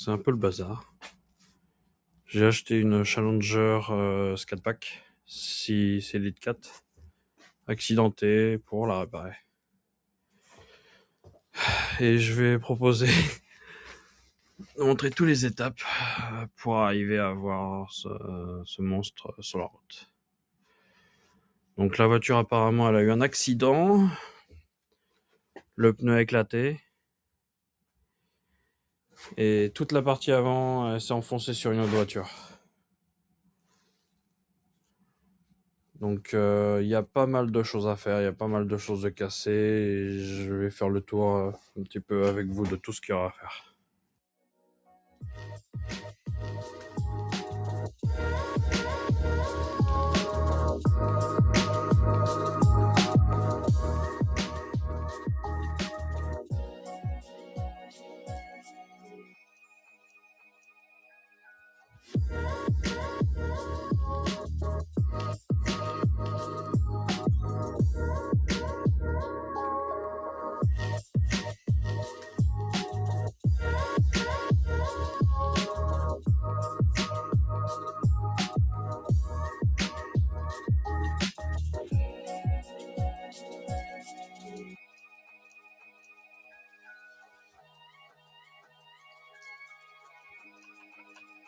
C'est un peu le bazar. J'ai acheté une Challenger Scatpack 6 Elite 4 accidentée pour la réparer. Et je vais proposer de montrer toutes les étapes pour arriver à avoir ce monstre sur la route. Donc la voiture apparemment elle a eu un accident, le pneu a éclaté et toute la partie avant elle s'est enfoncée sur une autre voiture. Donc il y a pas mal de choses à faire, il y a pas mal de choses de casser et je vais faire le tour un petit peu avec vous de tout ce qu'il y aura à faire.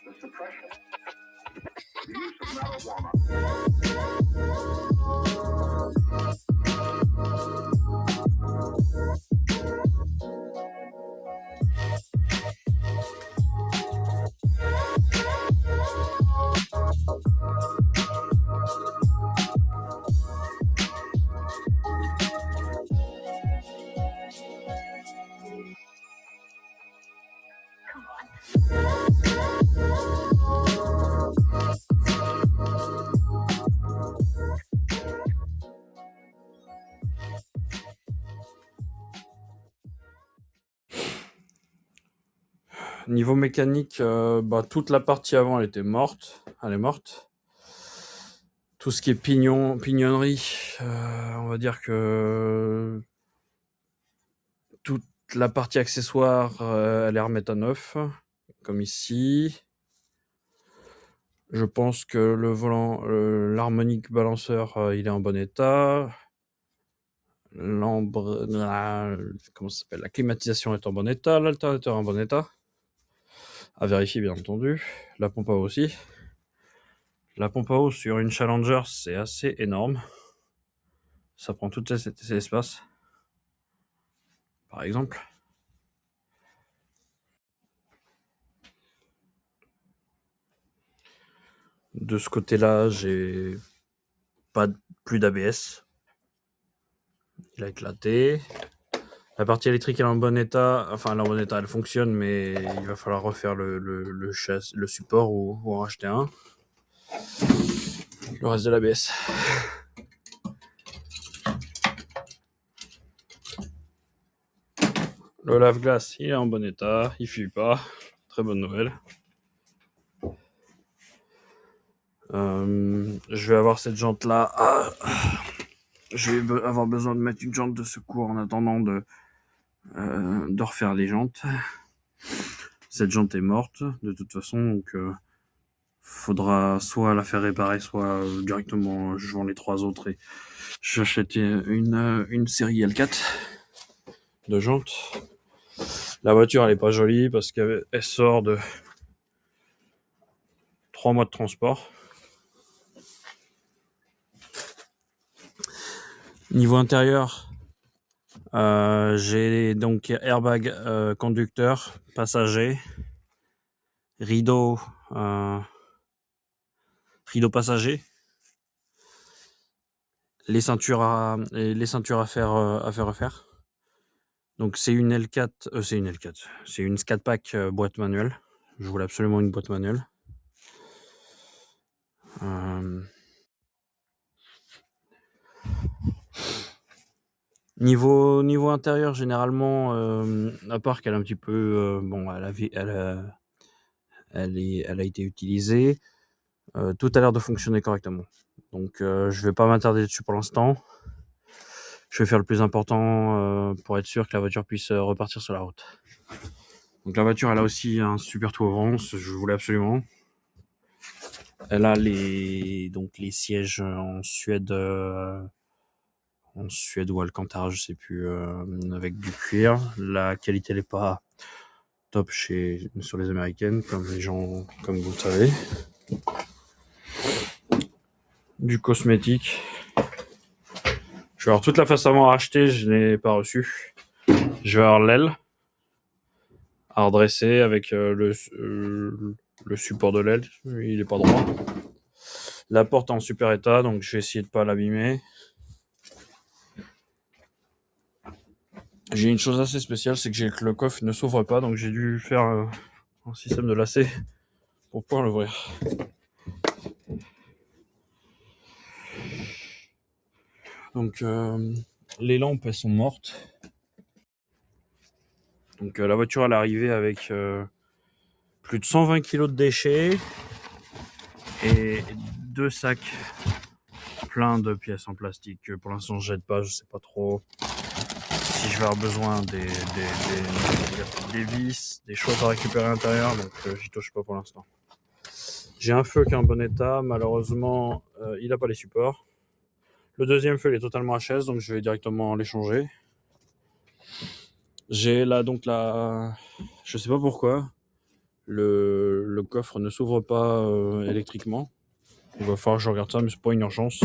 The suppression, the use of marijuana. Niveau mécanique, toute la partie avant elle était morte, elle est morte. Tout ce qui est pignonnerie, on va dire que toute la partie accessoire, elle est à remettre à neuf, comme ici. Je pense que le volant, l'harmonique balanceur, il est en bon état. Comment ça s'appelle? La climatisation est en bon état, l'alternateur est en bon état. À vérifier, bien entendu. La pompe à eau aussi. La pompe à eau sur une Challenger, c'est assez énorme. Ça prend tout cet espace. Par exemple. De ce côté-là, j'ai pas plus d'ABS. Il a éclaté. La partie électrique elle est en bon état. Enfin, elle est en bon état, elle fonctionne, mais il va falloir refaire le support ou en racheter un. Le reste de l'ABS. Le lave-glace, il est en bon état, il fuit pas. Très bonne nouvelle. Je vais avoir cette jante là. Je vais avoir besoin de mettre une jante de secours en attendant de refaire les jantes. Cette jante est morte de toute façon, donc faudra soit la faire réparer, soit directement je vends les trois autres et j'achète une série L4 de jantes. La voiture elle est pas jolie parce qu'elle sort de 3 mois de transport. Niveau intérieur, j'ai donc airbag conducteur, passager, rideau passager, les ceintures à faire refaire. Donc c'est une L4, c'est une Scatpack boîte manuelle. Je voulais absolument une boîte manuelle. Niveau intérieur, généralement, à part qu'elle est un petit peu, elle a été utilisée, tout a l'air de fonctionner correctement. Donc je vais pas m'attarder dessus pour l'instant. Je vais faire le plus important pour être sûr que la voiture puisse repartir sur la route. Donc la voiture, elle a aussi un super toit avant, je voulais absolument. Elle a donc les sièges en Suède ou Alcantara, je sais plus, avec du cuir. La qualité n'est pas top sur les américaines, comme vous le savez. Du cosmétique. Je vais avoir toute la face avant à acheter, je n'ai pas reçu. Je vais avoir l'aile à redresser avec le support de l'aile, il est pas droit. La porte est en super état, donc je vais essayer de pas l'abîmer. J'ai une chose assez spéciale, c'est que le coffre ne s'ouvre pas, donc j'ai dû faire un système de lacet pour pouvoir l'ouvrir. Donc les lampes, elles sont mortes. Donc la voiture, elle est arrivée avec plus de 120 kg de déchets et 2 sacs pleins de pièces en plastique que pour l'instant je jette pas, je sais pas trop si je vais avoir besoin des vis, des choses à récupérer à l'intérieur, donc j'y touche pas pour l'instant. J'ai un feu qui est en bon état, malheureusement il n'a pas les supports. Le deuxième feu il est totalement HS, donc je vais directement l'échanger. J'ai là donc je sais pas pourquoi, le coffre ne s'ouvre pas électriquement. Il va falloir que je regarde ça, mais c'est pas une urgence.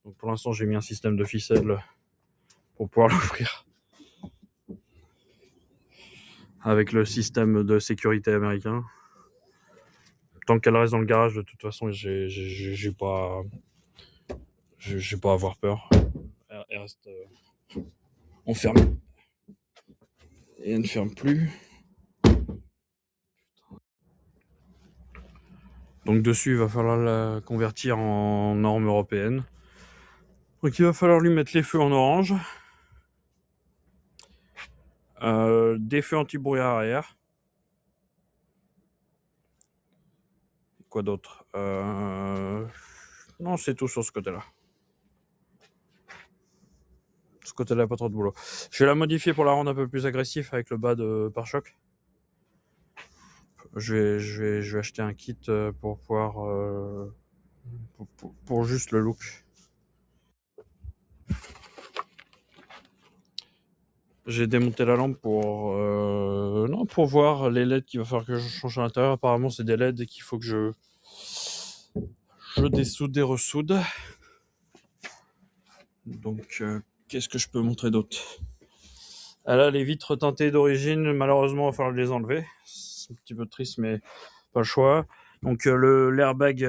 Donc pour l'instant j'ai mis un système de ficelle pour pouvoir l'ouvrir. Avec le système de sécurité américain. Tant qu'elle reste dans le garage, de toute façon, j'ai pas à avoir peur. Elle reste enfermée. Et elle ne ferme plus. Donc dessus, il va falloir la convertir en norme européenne. Donc il va falloir lui mettre les feux en orange. Des feux anti-brouillard arrière. Quoi d'autre Non, c'est tout sur ce côté-là. Ce côté-là, pas trop de boulot. Je vais la modifier pour la rendre un peu plus agressive avec le bas de pare-choc. Je vais acheter un kit pour pouvoir pour juste le look. J'ai démonté la lampe pour voir les LED qu'il va falloir que je change à l'intérieur. Apparemment, c'est des LED qu'il faut que je dessoude et ressoude. Donc, qu'est-ce que je peux montrer d'autre? Là, les vitres teintées d'origine, malheureusement, il va falloir les enlever. C'est un petit peu triste, mais pas le choix. Donc, l'airbag,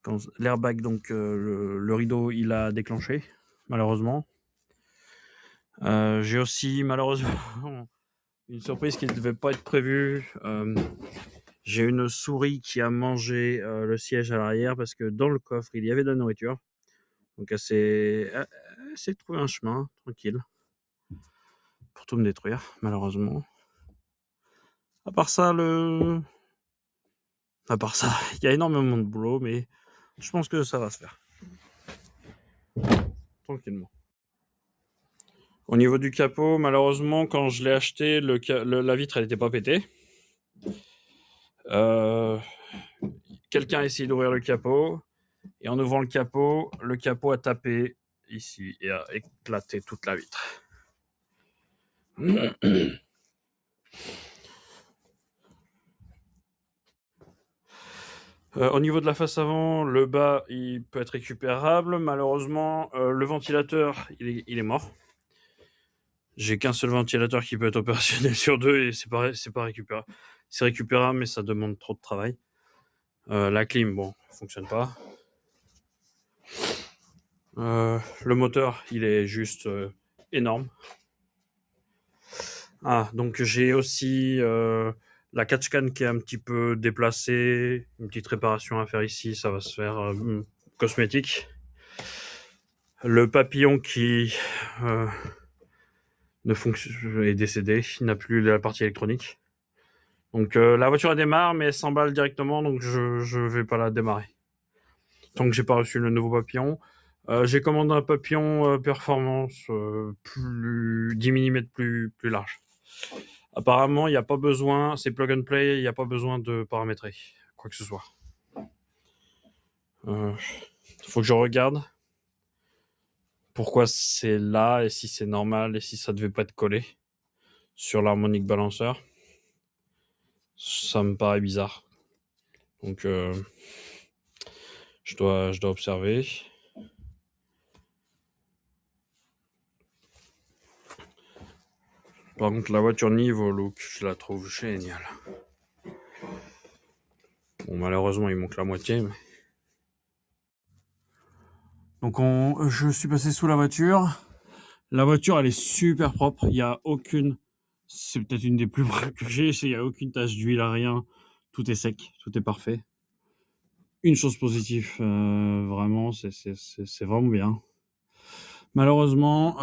donc le rideau, il a déclenché, malheureusement. J'ai aussi, malheureusement, une surprise qui ne devait pas être prévue. J'ai une souris qui a mangé le siège à l'arrière parce que dans le coffre, il y avait de la nourriture. Donc elle s'est trouvé un chemin, tranquille, pour tout me détruire, malheureusement. À part ça, il y a énormément de boulot, mais je pense que ça va se faire. Tranquillement. Au niveau du capot, malheureusement, quand je l'ai acheté, la vitre, elle n'était pas pétée. Quelqu'un a essayé d'ouvrir le capot, et en ouvrant le capot a tapé ici et a éclaté toute la vitre. Au niveau de la face avant, le bas il peut être récupérable. Malheureusement, le ventilateur il est mort. J'ai qu'un seul ventilateur qui peut être opérationnel sur deux et c'est pas récupérable. C'est récupérable, mais ça demande trop de travail. La clim, bon, fonctionne pas. Le moteur, il est juste énorme. Ah, donc j'ai aussi la catch-can qui est un petit peu déplacée. Une petite réparation à faire ici, ça va se faire cosmétique. Le papillon qui est décédé, il n'a plus la partie électronique. Donc la voiture elle démarre, mais elle s'emballe directement, donc je vais pas la démarrer. Tant que j'ai pas reçu le nouveau papillon. J'ai commandé un papillon performance 10 mm plus large. Apparemment, il n'y a pas besoin, c'est plug and play, il n'y a pas besoin de paramétrer quoi que ce soit. Faut que je regarde pourquoi c'est là et si c'est normal et si ça devait pas être collé sur l'harmonique balanceur. Ça me paraît bizarre. Donc je dois observer. Par contre, la voiture niveau look, je la trouve géniale. Bon, malheureusement, il manque la moitié. Mais... Donc, je suis passé sous la voiture. La voiture, elle est super propre. Il n'y a aucune... C'est peut-être une des plus propres que j'ai. Il n'y a aucune tache d'huile, rien. Tout est sec, tout est parfait. Une chose positive, vraiment, c'est vraiment bien. Malheureusement,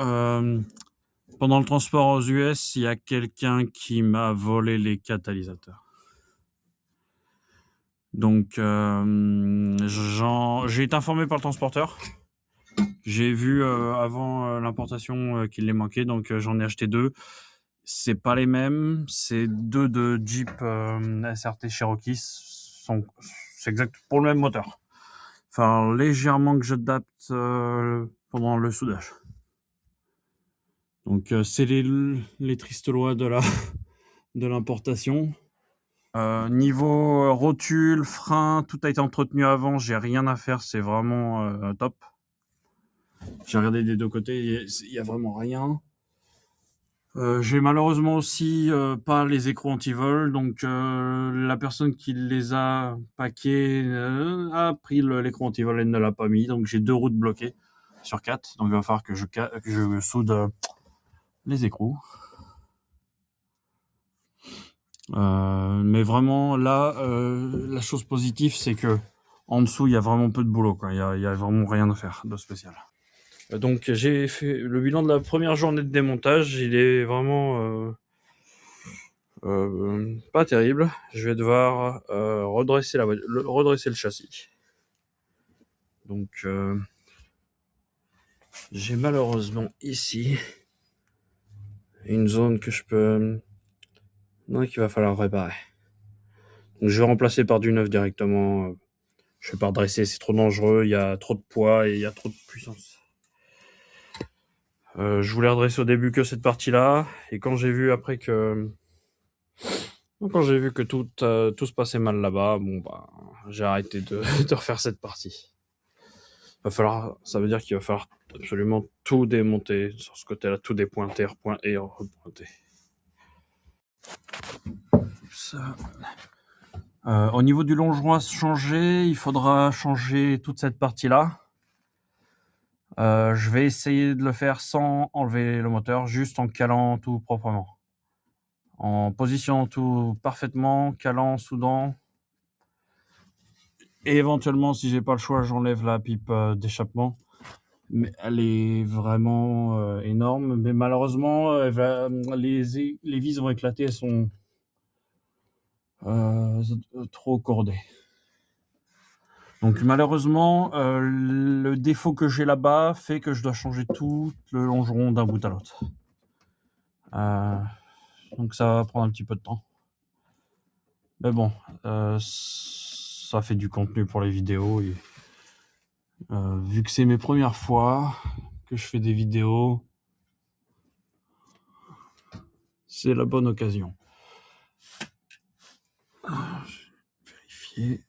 pendant le transport aux US, il y a quelqu'un qui m'a volé les catalysateurs. Donc, j'ai été informé par le transporteur. J'ai vu avant l'importation qu'il les manquait, donc j'en ai acheté 2. C'est pas les mêmes, c'est 2 de Jeep SRT Cherokee. C'est exact pour le même moteur. Enfin, légèrement que j'adapte pendant le soudage. Donc, c'est les tristes lois de l'importation. Niveau rotule, frein, tout a été entretenu avant, j'ai rien à faire, c'est vraiment top. J'ai regardé des deux côtés, il y a vraiment rien. J'ai malheureusement aussi pas les écrous anti-vol, donc la personne qui les a paqués a pris l'écrou anti-vol et ne l'a pas mis, donc j'ai 2 routes bloquées sur 4, donc il va falloir que je soude les écrous. Mais vraiment là, la chose positive, c'est que en dessous, il y a vraiment peu de boulot, quoi. Il y a vraiment rien à faire de spécial. Donc j'ai fait le bilan de la première journée de démontage. Il est vraiment pas terrible. Je vais devoir redresser redresser le châssis. Donc j'ai malheureusement ici une zone que je peux... Non, qu'il va falloir réparer. Donc je vais remplacer par du neuf directement. Je vais pas redresser, c'est trop dangereux, il y a trop de poids et il y a trop de puissance. Je voulais redresser au début que cette partie-là, et quand j'ai vu après que... Quand j'ai vu que tout se passait mal là-bas, bon bah j'ai arrêté de refaire cette partie. Ça veut dire qu'il va falloir absolument tout démonter sur ce côté-là, tout dépointer, et repointer. Au niveau du longeron à changer, il faudra changer toute cette partie-là. Je vais essayer de le faire sans enlever le moteur, juste en calant tout proprement. En positionnant tout parfaitement, calant, soudant. Et éventuellement, si j'ai pas le choix, j'enlève la pipe d'échappement. Mais elle est vraiment énorme. Mais malheureusement, les vis vont éclater, elles sont trop cordées. Donc malheureusement, le défaut que j'ai là-bas fait que je dois changer tout le longeron d'un bout à l'autre. Donc ça va prendre un petit peu de temps. Mais bon, ça fait du contenu pour les vidéos. Et, vu que c'est mes premières fois que je fais des vidéos, c'est la bonne occasion. Je vais vérifier.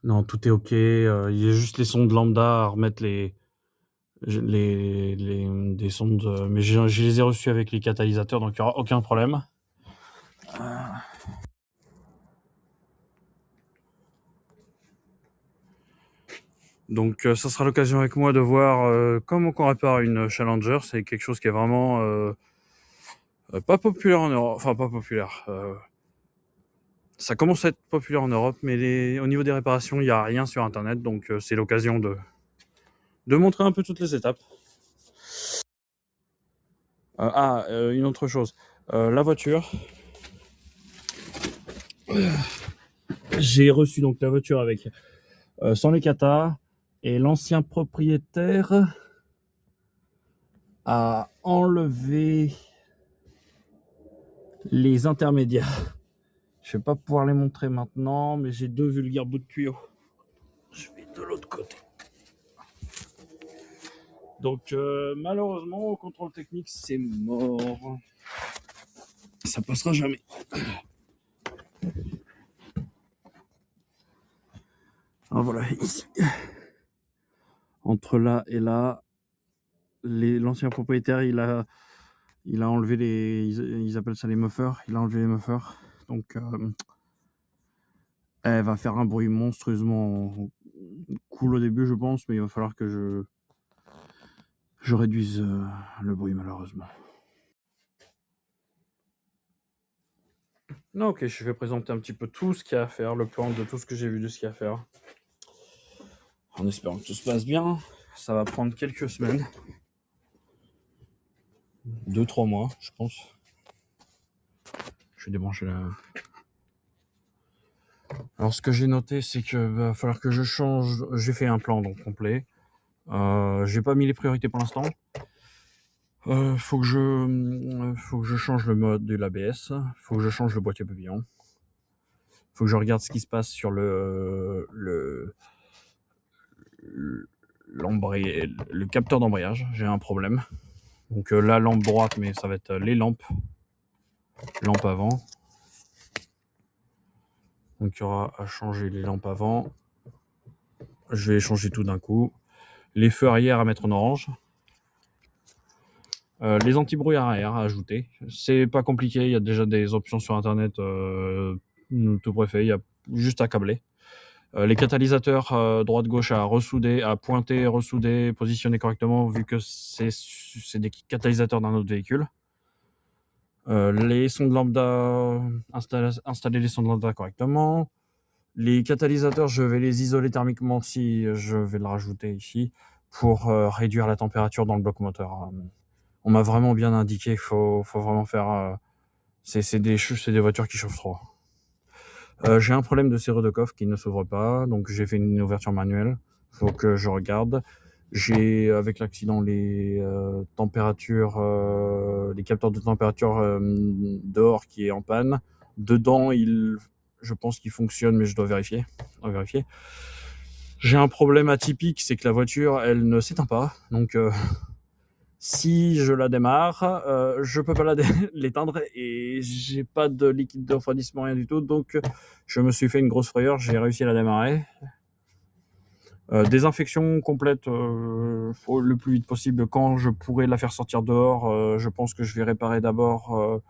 Non, tout est ok. Il y a juste les sondes lambda à remettre des sondes, mais je les ai reçues avec les catalysateurs, donc il n'y aura aucun problème. Donc ça sera l'occasion avec moi de voir comment on répare une Challenger. C'est quelque chose qui est vraiment pas populaire en Europe. Enfin, pas populaire. Ça commence à être populaire en Europe, mais au niveau des réparations, il n'y a rien sur Internet. Donc c'est l'occasion de montrer un peu toutes les étapes. Une autre chose. La voiture. J'ai reçu donc la voiture avec sans les katas. Et l'ancien propriétaire a enlevé les intermédiaires. Je vais pas pouvoir les montrer maintenant, mais j'ai 2 vulgaires bouts de tuyau. Je vais de l'autre côté. Donc malheureusement, au contrôle technique, c'est mort. Ça passera jamais. Alors voilà, ici. Entre là et là, l'ancien propriétaire, il a enlevé ils appellent ça les muffers. Il a enlevé les muffers. Donc elle va faire un bruit monstrueusement cool au début, je pense, mais il va falloir que je réduise le bruit, malheureusement. Non, ok, je vais présenter un petit peu tout ce qu'il y a à faire, le plan de tout ce que j'ai vu de ce qu'il y a à faire. En espérant que tout se passe bien. Ça va prendre quelques semaines. 2-3 mois, je pense. Je vais débrancher la... Alors, ce que j'ai noté, c'est qu'il va falloir que je change... J'ai fait un plan donc complet. J'ai pas mis les priorités pour l'instant. Faut que je change le mode de l'ABS. Faut que je change le boîtier papillon. Faut que je regarde ce qui se passe sur le capteur d'embrayage. J'ai un problème. Donc la lampe droite, mais ça va être les lampes avant. Donc il y aura à changer les lampes avant. Je vais changer tout d'un coup. Les feux arrière à mettre en orange. Les anti-brouillard arrière à ajouter. C'est pas compliqué, il y a déjà des options sur internet tout préfet, il y a juste à câbler. Les catalysateurs droite-gauche à ressouder, à pointer, ressouder, positionner correctement vu que c'est des catalysateurs d'un autre véhicule. Les sondes lambda, installer les sondes lambda correctement. Les catalysateurs, je vais les isoler thermiquement si je vais le rajouter ici pour réduire la température dans le bloc moteur. On m'a vraiment bien indiqué qu'il faut vraiment faire... c'est des voitures qui chauffent trop. J'ai un problème de serrure de coffre qui ne s'ouvre pas, donc j'ai fait une ouverture manuelle. Faut que je regarde. J'ai, avec l'accident, les températures, les capteurs de température dehors qui est en panne. Dedans, je pense qu'il fonctionne, mais je dois vérifier. J'ai un problème atypique, c'est que la voiture, elle ne s'éteint pas. Donc, si je la démarre, je peux pas l'éteindre et j'ai pas de liquide de refroidissement, rien du tout. Donc, je me suis fait une grosse frayeur. J'ai réussi à la démarrer. Désinfection complète le plus vite possible. Quand je pourrai la faire sortir dehors, je pense que je vais réparer d'abord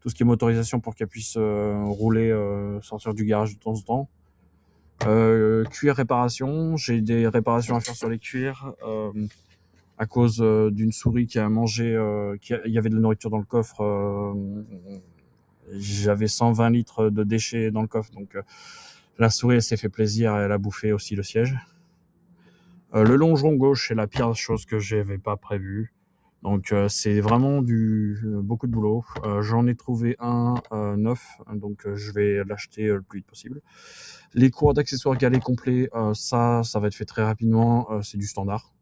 tout ce qui est motorisation pour qu'elle puisse rouler, sortir du garage de temps en temps. Cuir réparation, j'ai des réparations à faire sur les cuirs à cause d'une souris qui a mangé, il y avait de la nourriture dans le coffre. J'avais 120 litres de déchets dans le coffre, donc la souris elle s'est fait plaisir, elle a bouffé aussi le siège. Le longeron gauche, c'est la pire chose que j'avais pas prévu. Donc c'est vraiment beaucoup de boulot. J'en ai trouvé un neuf, donc je vais l'acheter le plus vite possible. Les cours d'accessoires galets complets, ça va être fait très rapidement. C'est du standard.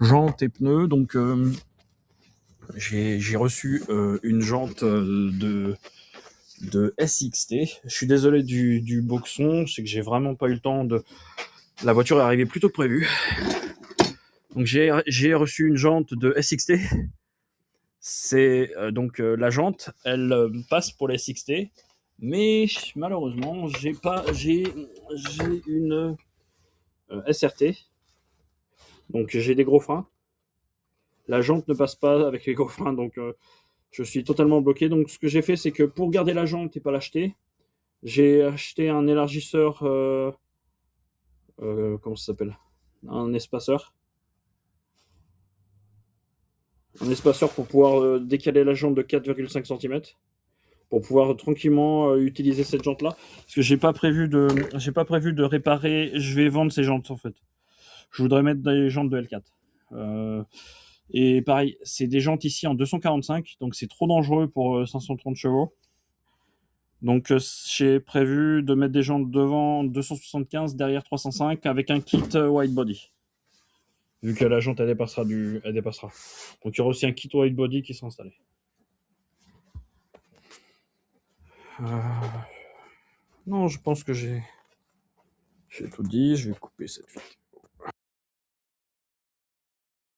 Jantes et pneus, donc j'ai reçu une jante de SXT. Je suis désolé du boxon, c'est que j'ai vraiment pas eu le temps de... La voiture est arrivée plus tôt que prévu. Donc j'ai reçu une jante de SXT. C'est donc la jante, elle passe pour la SXT, mais malheureusement j'ai une SRT, donc j'ai des gros freins. La jante ne passe pas avec les gros freins, donc je suis totalement bloqué. Donc ce que j'ai fait, c'est que pour garder la jante et pas l'acheter, j'ai acheté un élargisseur, comment ça s'appelle, un espaceur. Un espaceur pour pouvoir décaler la jante de 4,5 cm pour pouvoir tranquillement utiliser cette jante là, parce que j'ai pas prévu de réparer. Je vais vendre ces jantes en fait. Je voudrais mettre des jantes de L4 et pareil, c'est des jantes ici en 245, donc c'est trop dangereux pour 530 chevaux. Donc j'ai prévu de mettre des jantes devant 275, derrière 305 avec un kit wide body. Vu que la jante elle dépassera. Donc il y aura aussi un kit wide body qui sera installé. Non, je pense que j'ai tout dit. Je vais couper cette vidéo.